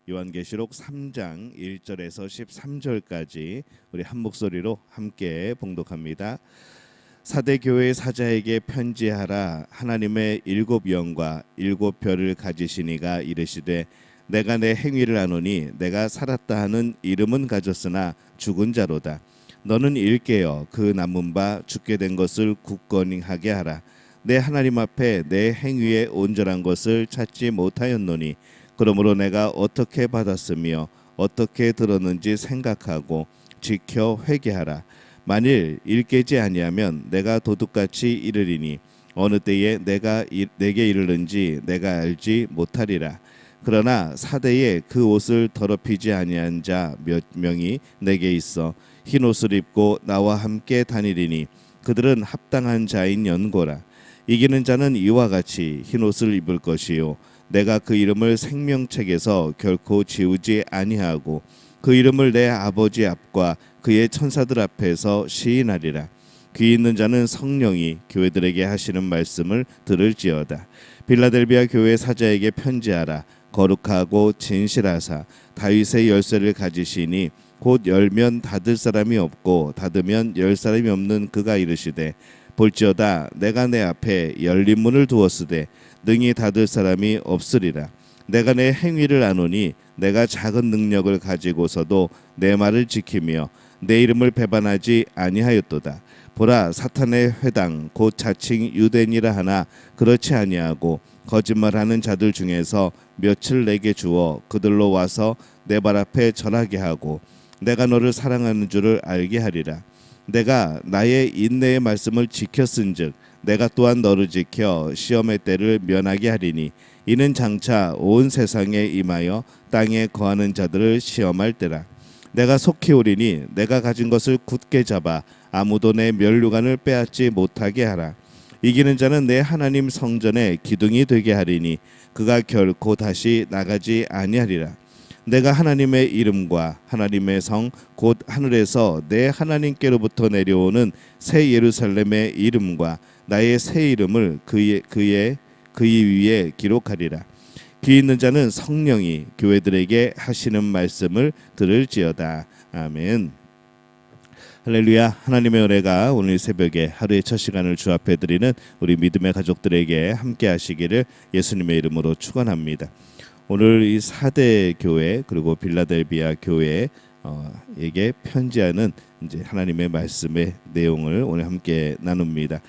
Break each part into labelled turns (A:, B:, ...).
A: 요한계시록 3장 1절에서 13절까지 우리 한 목소리로 함께 봉독합니다. 사대 교회 사자에게 편지하라. 하나님의 일곱 영과 일곱 별을 가지시니가 이르시되 내가 내 행위를 아노니 내가 살았다 하는 이름은 가졌으나 죽은 자로다. 너는 일깨어 그 남은 바 죽게 된 것을 굳건히 하게 하라. 내 하나님 앞에 내 행위의 온전한 것을 찾지 못하였노니 그러므로 내가 어떻게 받았으며 어떻게 들었는지 생각하고 지켜 회개하라. 만일 일깨지 아니하면 내가 도둑같이 이르리니 어느 때에 내가 내게 이르는지 내가 알지 못하리라. 그러나 사대에 그 옷을 더럽히지 아니한 자 몇 명이 내게 있어 흰 옷을 입고 나와 함께 다니리니 그들은 합당한 자인 연고라. 이기는 자는 이와 같이 흰 옷을 입을 것이요 내가 그 이름을 생명책에서 결코 지우지 아니하고 그 이름을 내 아버지 앞과 그의 천사들 앞에서 시인하리라. 귀 있는 자는 성령이 교회들에게 하시는 말씀을 들을지어다. 빌라델비아 교회 사자에게 편지하라. 거룩하고 진실하사 다윗의 열쇠를 가지시니 곧 열면 닫을 사람이 없고 닫으면 열 사람이 없는 그가 이르시되 볼지어다 내가 내 앞에 열린 문을 두었으되 능히 닫을 사람이 없으리라. 내가 내 행위를 아노니 내가 작은 능력을 가지고서도 내 말을 지키며 내 이름을 배반하지 아니하였도다. 보라 사탄의 회당 곧 자칭 유대인이라 하나 그렇지 아니하고 거짓말하는 자들 중에서 며칠 내게 주어 그들로 와서 내 발 앞에 절하게 하고 내가 너를 사랑하는 줄을 알게 하리라. 내가 나의 인내의 말씀을 지켰은즉 내가 또한 너를 지켜 시험의 때를 면하게 하리니 이는 장차 온 세상에 임하여 땅에 거하는 자들을 시험할 때라. 내가 속히 오리니 내가 가진 것을 굳게 잡아 아무도 내 면류관을 빼앗지 못하게 하라. 이기는 자는 내 하나님 성전의 기둥이 되게 하리니 그가 결코 다시 나가지 아니하리라. 내가 하나님의 이름과 하나님의 성 곧 하늘에서 내 하나님께로부터 내려오는 새 예루살렘의 이름과 나의 새 이름을 그의 위에 기록하리라. 귀 있는 자는 성령이 교회들에게 하시는 말씀을 들을지어다. 아멘. 할렐루야. 하나님의 은혜가 오늘 새벽에 하루의 첫 시간을 주 앞에 드리는 우리 믿음의 가족들에게 함께 하시기를 예수님의 이름으로 축원합니다. 오늘 이 사대 교회 그리고 빌라델비아 교회에게 편지하는 이제 하나님의 말씀의 내용을 오늘 함께 나눕니다.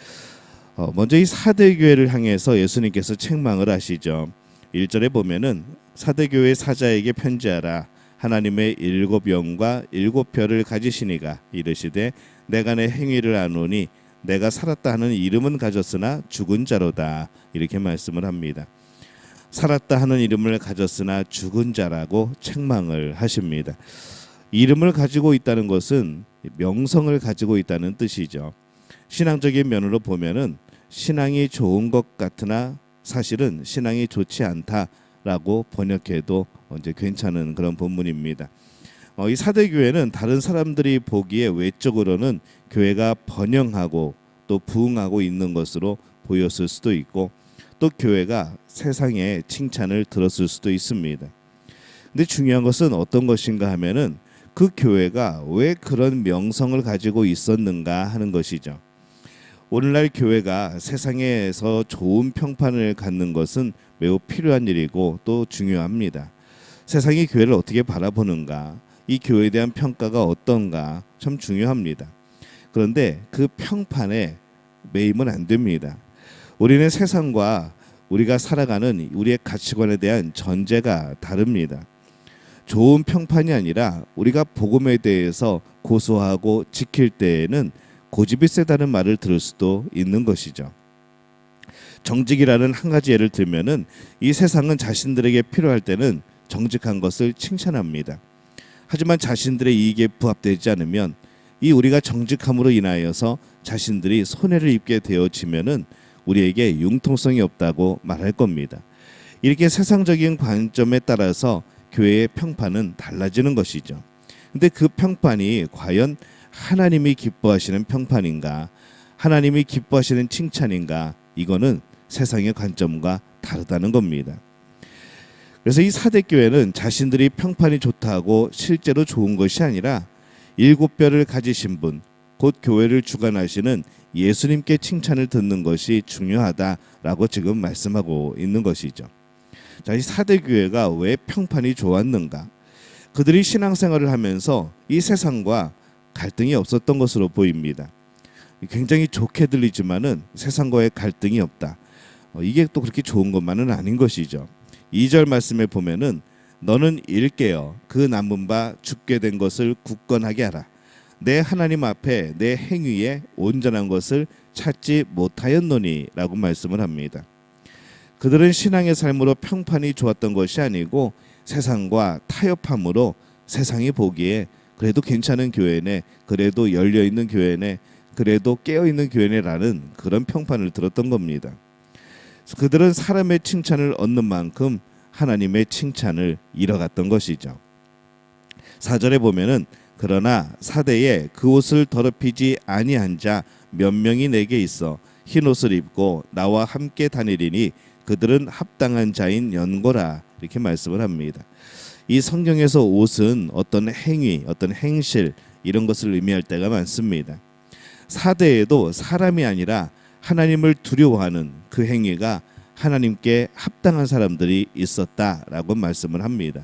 A: 먼저 이 사대 교회를 향해서 예수님께서 책망을 하시죠. 1절에 보면은 사대 교회 사자에게 편지하라. 하나님의 일곱 영과 일곱 별을 가지시니가 이르시되 내가 내 행위를 아노니 내가 살았다 하는 이름은 가졌으나 죽은 자로다. 이렇게 말씀을 합니다. 살았다 하는 이름을 가졌으나 죽은 자라고 책망을 하십니다. 이름을 가지고 있다는 것은 명성을 가지고 있다는 뜻이죠. 신앙적인 면으로 보면은 신앙이 좋은 것 같으나 사실은 신앙이 좋지 않다라고 번역해도 이제 괜찮은 그런 본문입니다. 이 사대 교회는 다른 사람들이 보기에 외적으로는 교회가 번영하고 또 부흥하고 있는 것으로 보였을 수도 있고 또 교회가 세상의 칭찬을 들었을 수도 있습니다. 근데 중요한 것은 어떤 것인가 하면은 그 교회가 왜 그런 명성을 가지고 있었는가 하는 것이죠. 오늘날 교회가 세상에서 좋은 평판을 갖는 것은 매우 필요한 일이고 또 중요합니다. 세상이 교회를 어떻게 바라보는가, 이 교회에 대한 평가가 어떤가 참 중요합니다. 그런데 그 평판에 매이면 안 됩니다. 우리는 세상과 우리가 살아가는 우리의 가치관에 대한 전제가 다릅니다. 좋은 평판이 아니라 우리가 복음에 대해서 고소하고 지킬 때에는 고집이 세다는 말을 들을 수도 있는 것이죠. 정직이라는 한 가지 예를 들면은 이 세상은 자신들에게 필요할 때는 정직한 것을 칭찬합니다. 하지만 자신들의 이익에 부합되지 않으면 이 우리가 정직함으로 인하여서 자신들이 손해를 입게 되어지면은 우리에게 융통성이 없다고 말할 겁니다. 이렇게 세상적인 관점에 따라서 교회의 평판은 달라지는 것이죠. 근데 그 평판이 과연 하나님이 기뻐하시는 평판인가, 하나님이 기뻐하시는 칭찬인가, 이거는 세상의 관점과 다르다는 겁니다. 그래서 이 사대 교회는 자신들이 평판이 좋다고 실제로 좋은 것이 아니라 일곱 뼈를 가지신 분, 곧 교회를 주관하시는 예수님께 칭찬을 듣는 것이 중요하다라고 지금 말씀하고 있는 것이죠. 자, 이 사대 교회가 왜 평판이 좋았는가? 그들이 신앙생활을 하면서 이 세상과 갈등이 없었던 것으로 보입니다. 굉장히 좋게 들리지만은 세상과의 갈등이 없다. 이게 또 그렇게 좋은 것만은 아닌 것이죠. 2절 말씀에 보면은 너는 일깨어 그 남은 바 죽게 된 것을 굳건하게 하라. 내 하나님 앞에 내 행위에 온전한 것을 찾지 못하였노니 라고 말씀을 합니다. 그들은 신앙의 삶으로 평판이 좋았던 것이 아니고 세상과 타협함으로 세상이 보기에 그래도 괜찮은 교회네, 그래도 열려있는 교회네, 그래도 깨어있는 교회네라는 그런 평판을 들었던 겁니다. 그들은 사람의 칭찬을 얻는 만큼 하나님의 칭찬을 잃어갔던 것이죠. 4절에 보면은 그러나 사대에 그 옷을 더럽히지 아니한 자 몇 명이 내게 있어 흰 옷을 입고 나와 함께 다니리니 그들은 합당한 자인 연고라 이렇게 말씀을 합니다. 이 성경에서 옷은 어떤 행위, 어떤 행실 이런 것을 의미할 때가 많습니다. 사대에도 사람이 아니라 하나님을 두려워하는 그 행위가 하나님께 합당한 사람들이 있었다라고 말씀을 합니다.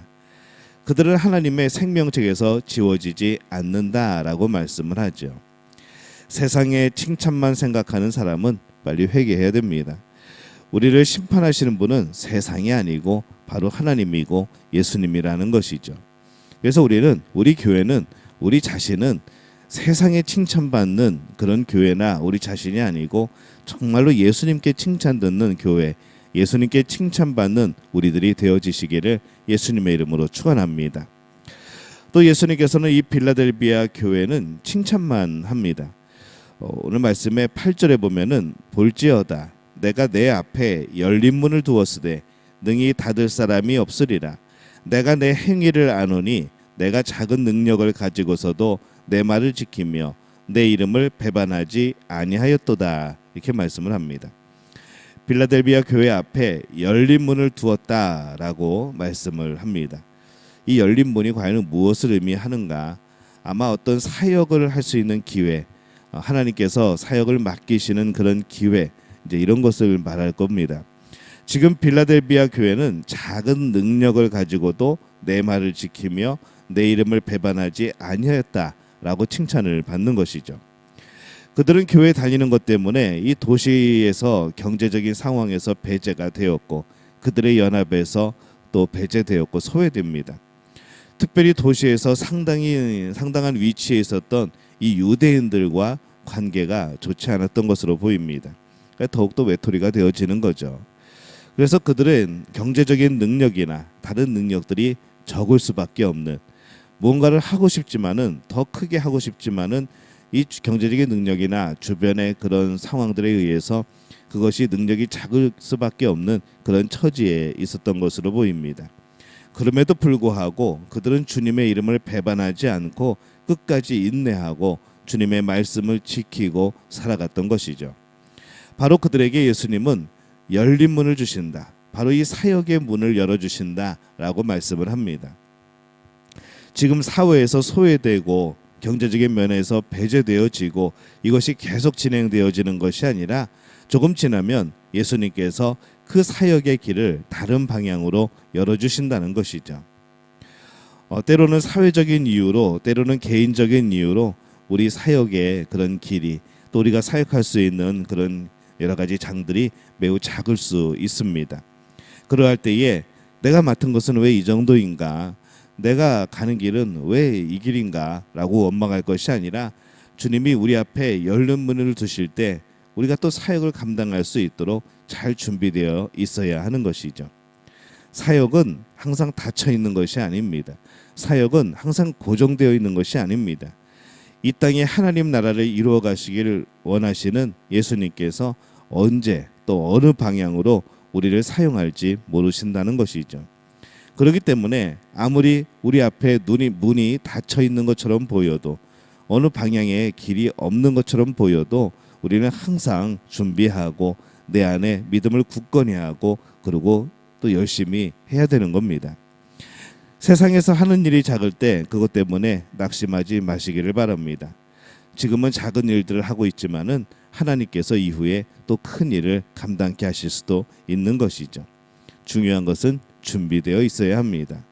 A: 그들은 하나님의 생명책에서 지워지지 않는다라고 말씀을 하죠. 세상의 칭찬만 생각하는 사람은 빨리 회개해야 됩니다. 우리를 심판하시는 분은 세상이 아니고 바로 하나님이고 예수님이라는 것이죠. 그래서 우리 교회는 우리 자신은 세상에 칭찬받는 그런 교회나 우리 자신이 아니고 정말로 예수님께 칭찬 듣는 교회, 예수님께 칭찬받는 우리들이 되어지시기를 예수님의 이름으로 축원합니다. 또 예수님께서는 이 빌라델비아 교회는 칭찬만 합니다. 오늘 말씀의 8절에 보면은 볼지어다 내가 내 앞에 열린 문을 두었으되 능히 닫을 사람이 없으리라. 내가 내 행위를 아노니 내가 작은 능력을 가지고서도 내 말을 지키며 내 이름을 배반하지 아니하였도다 이렇게 말씀을 합니다. 빌라델비아 교회 앞에 열린 문을 두었다라고 말씀을 합니다. 이 열린 문이 과연 무엇을 의미하는가? 아마 어떤 사역을 할 수 있는 기회, 하나님께서 사역을 맡기시는 그런 기회, 이제 이런 것을 말할 겁니다. 지금 빌라델비아 교회는 작은 능력을 가지고도 내 말을 지키며 내 이름을 배반하지 아니하였다라고 칭찬을 받는 것이죠. 그들은 교회 다니는 것 때문에 이 도시에서 경제적인 상황에서 배제가 되었고 그들의 연합에서 또 배제되었고 소외됩니다. 특별히 도시에서 상당한 위치에 있었던 이 유대인들과 관계가 좋지 않았던 것으로 보입니다. 그러니까 더욱더 외톨이가 되어지는 거죠. 그래서 그들은 경제적인 능력이나 다른 능력들이 적을 수밖에 없는, 뭔가를 하고 싶지만은 더 크게 하고 싶지만은 이 경제적인 능력이나 주변의 그런 상황들에 의해서 그것이 능력이 작을 수밖에 없는 그런 처지에 있었던 것으로 보입니다. 그럼에도 불구하고 그들은 주님의 이름을 배반하지 않고 끝까지 인내하고 주님의 말씀을 지키고 살아갔던 것이죠. 바로 그들에게 예수님은 열린 문을 주신다. 바로 이 사역의 문을 열어주신다라고 말씀을 합니다. 지금 사회에서 소외되고 경제적인 면에서 배제되어지고 이것이 계속 진행되어지는 것이 아니라 조금 지나면 예수님께서 그 사역의 길을 다른 방향으로 열어주신다는 것이죠. 때로는 사회적인 이유로, 때로는 개인적인 이유로 우리 사역의 그런 길이, 또 우리가 사역할 수 있는 그런 여러 가지 장들이 매우 작을 수 있습니다. 그러할 때에 내가 맡은 것은 왜 이 정도인가, 내가 가는 길은 왜 이 길인가 라고 원망할 것이 아니라 주님이 우리 앞에 열린 문을 두실 때 우리가 또 사역을 감당할 수 있도록 잘 준비되어 있어야 하는 것이죠. 사역은 항상 닫혀 있는 것이 아닙니다. 사역은 항상 고정되어 있는 것이 아닙니다. 이 땅에 하나님 나라를 이루어 가시기를 원하시는 예수님께서 언제 또 어느 방향으로 우리를 사용할지 모르신다는 것이죠. 그렇기 때문에 아무리 우리 앞에 문이 닫혀 있는 것처럼 보여도, 어느 방향에 길이 없는 것처럼 보여도 우리는 항상 준비하고 내 안에 믿음을 굳건히 하고 그리고 또 열심히 해야 되는 겁니다. 세상에서 하는 일이 작을 때 그것 때문에 낙심하지 마시기를 바랍니다. 지금은 작은 일들을 하고 있지만은 하나님께서 이후에 또 큰 일을 감당케 하실 수도 있는 것이죠. 중요한 것은 준비되어 있어야 합니다.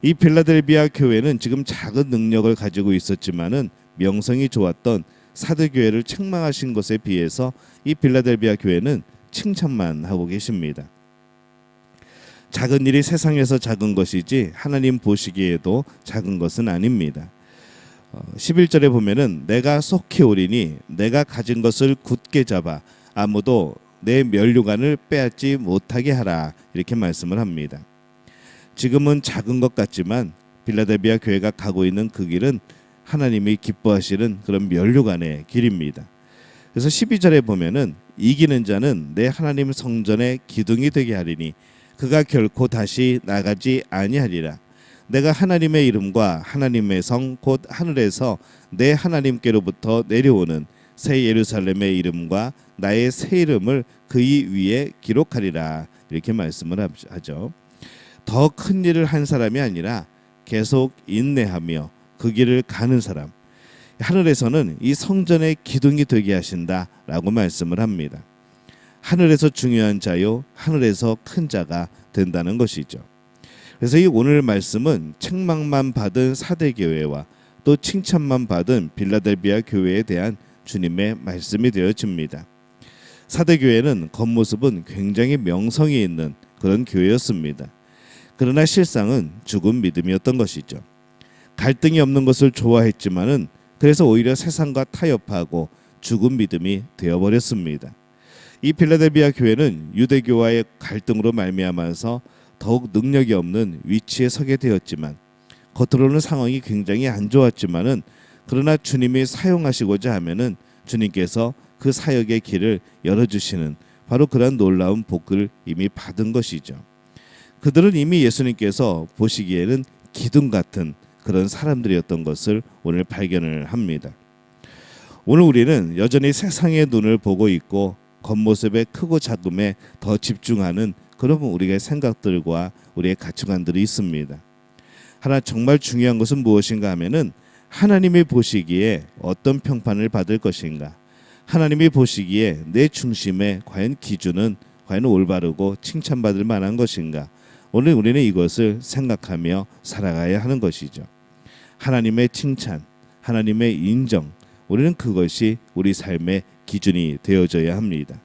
A: 이 빌라델비아 교회는 지금 작은 능력을 가지고 있었지만은 명성이 좋았던 사대 교회를 책망하신 것에 비해서 이 빌라델비아 교회는 칭찬만 하고 계십니다. 작은 일이 세상에서 작은 것이지 하나님 보시기에도 작은 것은 아닙니다. 11절에 보면은 내가 속히 오리니 내가 가진 것을 굳게 잡아 아무도 내 면류관을 빼앗지 못하게 하라, 이렇게 말씀을 합니다. 지금은 작은 것 같지만 빌라델비아 교회가 가고 있는 그 길은 하나님이 기뻐하시는 그런 면류관의 길입니다. 그래서 12절에 보면은 이기는 자는 내 하나님 성전의 기둥이 되게 하리니 그가 결코 다시 나가지 아니하리라. 내가 하나님의 이름과 하나님의 성 곧 하늘에서 내 하나님께로부터 내려오는 새 예루살렘의 이름과 나의 새 이름을 그의 위에 기록하리라, 이렇게 말씀을 하죠. 더 큰 일을 한 사람이 아니라 계속 인내하며 그 길을 가는 사람, 하늘에서는 이 성전의 기둥이 되게 하신다라고 말씀을 합니다. 하늘에서 중요한 자요 하늘에서 큰 자가 된다는 것이죠. 그래서 이 오늘 말씀은 책망만 받은 사대 교회와 또 칭찬만 받은 빌라델비아 교회에 대한 주님의 말씀이 되어집니다. 사대 교회는 겉모습은 굉장히 명성이 있는 그런 교회였습니다. 그러나 실상은 죽은 믿음이었던 것이죠. 갈등이 없는 것을 좋아했지만은 그래서 오히려 세상과 타협하고 죽은 믿음이 되어버렸습니다. 이 빌라델비아 교회는 유대교와의 갈등으로 말미암아서 더욱 능력이 없는 위치에 서게 되었지만 겉으로는 상황이 굉장히 안 좋았지만은 그러나 주님이 사용하시고자 하면은 주님께서 그 사역의 길을 열어주시는 바로 그런 놀라운 복을 이미 받은 것이죠. 그들은 이미 예수님께서 보시기에는 기둥 같은 그런 사람들이었던 것을 오늘 발견을 합니다. 오늘 우리는 여전히 세상의 눈을 보고 있고 겉모습의 크고 작음에 더 집중하는 그런 우리의 생각들과 우리의 가치관들이 있습니다. 하나 정말 중요한 것은 무엇인가 하면은 하나님이 보시기에 어떤 평판을 받을 것인가, 하나님이 보시기에 내 중심의 과연 기준은 과연 올바르고 칭찬받을 만한 것인가, 오늘 우리는 이것을 생각하며 살아가야 하는 것이죠. 하나님의 칭찬, 하나님의 인정, 우리는 그것이 우리 삶의 기준이 되어져야 합니다.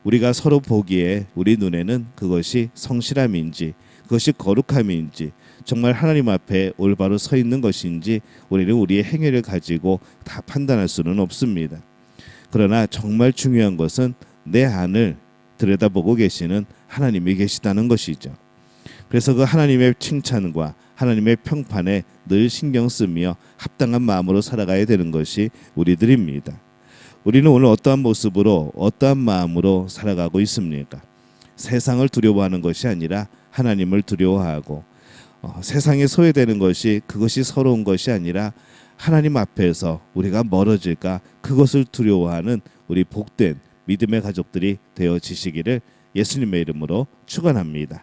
A: 우리가 서로 보기에 우리 눈에는 그것이 성실함인지 그것이 거룩함인지 정말 하나님 앞에 올바로 서 있는 것인지 우리는 우리의 행위를 가지고 다 판단할 수는 없습니다. 그러나 정말 중요한 것은 내 안을 들여다보고 계시는 하나님이 계시다는 것이죠. 그래서 그 하나님의 칭찬과 하나님의 평판에 늘 신경 쓰며 합당한 마음으로 살아가야 되는 것이 우리들입니다. 우리는 오늘 어떠한 모습으로 어떠한 마음으로 살아가고 있습니까? 세상을 두려워하는 것이 아니라 하나님을 두려워하고 세상에 소외되는 것이 그것이 서러운 것이 아니라 하나님 앞에서 우리가 멀어질까 그것을 두려워하는 우리 복된 믿음의 가족들이 되어지시기를 예수님의 이름으로 축원합니다.